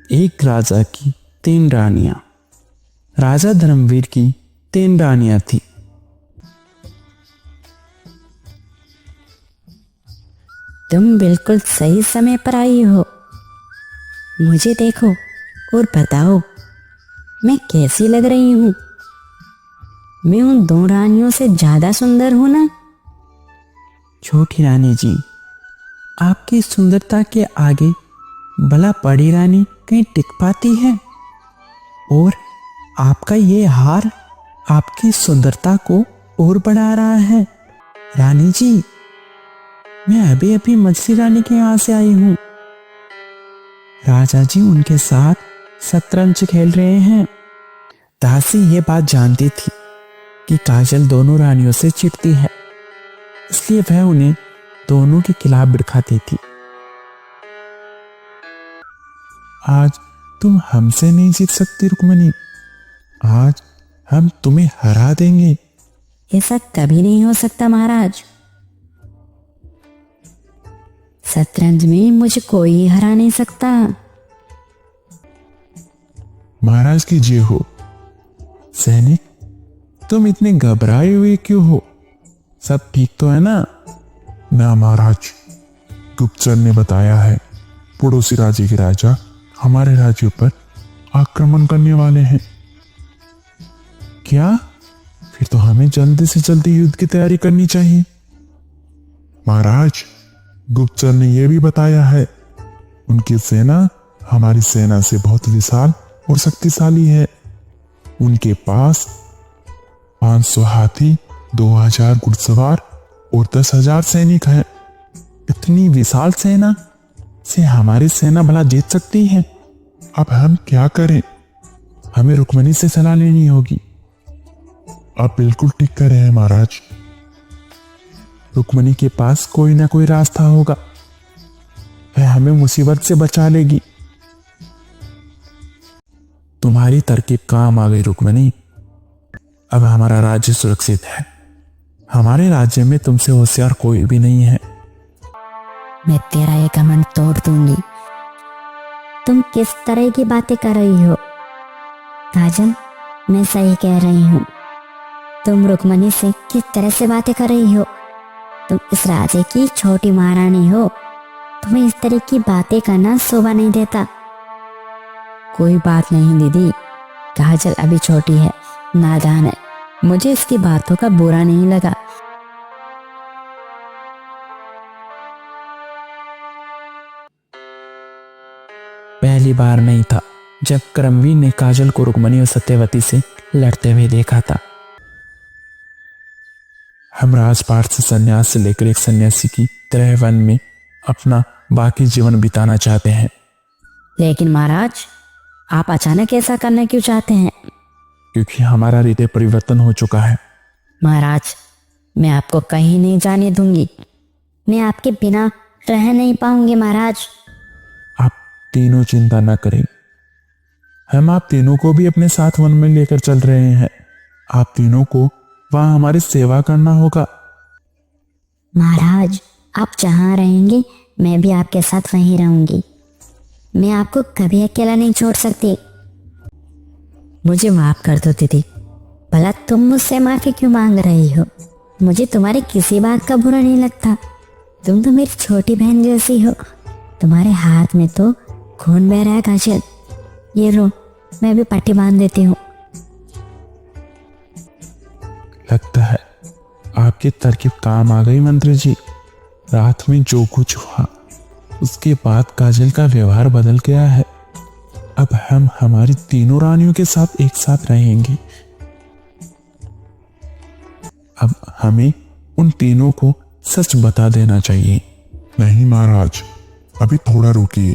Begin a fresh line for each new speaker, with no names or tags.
एक राजा की 3 रानियां। राजा धर्मवीर की 3 रानियां थी।
तुम बिल्कुल सही समय पर आई हो। मुझे देखो और बताओ मैं कैसी लग रही हूँ। मैं उन 2 रानियों से ज्यादा सुंदर हूँ ना?
छोटी रानी जी, आपकी सुंदरता के आगे भला बड़ी रानी कहीं टिक पाती है? और आपका ये हार आपकी सुंदरता को और बढ़ा रहा है। रानी जी, मैं अभी अभी मछली रानी के यहाँ से आई हूँ। राजा जी उनके साथ शतरंज खेल रहे हैं। दासी ये बात जानती थी कि काजल दोनों रानियों से चिढ़ती है, इसलिए वह उन्हें दोनों के खिलाफ बिड़खाती थी। आज तुम हमसे नहीं जीत सकती रुक्मणी, आज हम तुम्हें हरा देंगे।
ऐसा कभी नहीं हो सकता महाराज। शतरंज में मुझे कोई हरा नहीं सकता।
महाराज की जय हो। सैनिक, तुम इतने घबराए हुए क्यों हो? सब ठीक तो है ना?
ना महाराज, गुप्तचर ने बताया है पड़ोसी राज्य के राजा हमारे राज्य पर आक्रमण करने वाले हैं।
क्या? फिर तो हमें जल्दी से जल्दी युद्ध की तैयारी करनी चाहिए।
महाराज, गुप्तचर ने यह भी बताया है उनकी सेना हमारी सेना से बहुत विशाल और शक्तिशाली है। उनके पास 500 हाथी, 2000 घुड़सवार और 10,000 सैनिक हैं।
इतनी विशाल सेना से हमारी सेना भला जीत सकती है?
अब हम क्या करें?
हमें रुक्मणी से सलाह लेनी होगी।
आप बिल्कुल ठीक कह रहे हैं महाराज।
रुक्मणी के पास कोई ना कोई रास्ता होगा, वह हमें मुसीबत से बचा लेगी। तुम्हारी तरकीब काम आ गई रुक्मणी। अब हमारा राज्य सुरक्षित है। हमारे राज्य में तुमसे होशियार कोई भी नहीं है।
मैं तेरा ये घमंड तोड़ दूंगी। तुम किस तरह की बातें कर रही हो? काजल, मैं सही कह रही हूँ। तुम रुक्मणी से किस तरह से बातें कर रही हो? तुम इस राज्य की छोटी महारानी हो। तुम्हें इस तरह की बातें करना शोभा नहीं देता। कोई बात नहीं दीदी, काजल अभी छोटी है, नादान है। मुझे इसकी बातों का बुरा नहीं लगा।
पहली बार नहीं था जब करमवीर ने काजल को रुक्मणी और सत्यवती से लड़ते हुए देखा था। हम राजपाट से संन्यास से लेकर एक सन्यासी की तरह वन में अपना बाकी जीवन बिताना चाहते हैं।
लेकिन महाराज, आप अचानक ऐसा करना क्यों चाहते हैं?
क्योंकि हमारा हृदय परिवर्तन हो चुका है।
महाराज, मैं आपको कहीं नहीं जाने दूंगी। मैं आपके बिना रह नहीं पाऊंगी महाराज।
आप तीनों चिंता न करें, हम आप तीनों को भी अपने साथ वन में लेकर चल रहे हैं। आप तीनों को वहां हमारी सेवा करना होगा।
महाराज, आप जहाँ रहेंगे मैं भी आपके साथ वहीं रहूंगी। मैं आपको कभी अकेला नहीं छोड़ सकती। मुझे माफ कर दो दीदी। भला तुम मुझसे माफी क्यों मांग रही हो? मुझे तुम्हारी किसी बात का बुरा नहीं लगता। तुम तो मेरी छोटी बहन जैसी हो। तुम्हारे हाथ में तो खून बह रहा है काजल। ये लो, मैं भी पट्टी बांध देती हूँ।
लगता है आपकी तरकीब काम आ गई मंत्री जी। रात में जो कुछ हुआ उसके बाद काजल का व्यवहार बदल गया है। अब हम हमारी तीनों रानियों के साथ एक साथ रहेंगे। अब हमें उन तीनों को सच बता देना चाहिए।
नहीं महाराज, अभी थोड़ा रुकिए।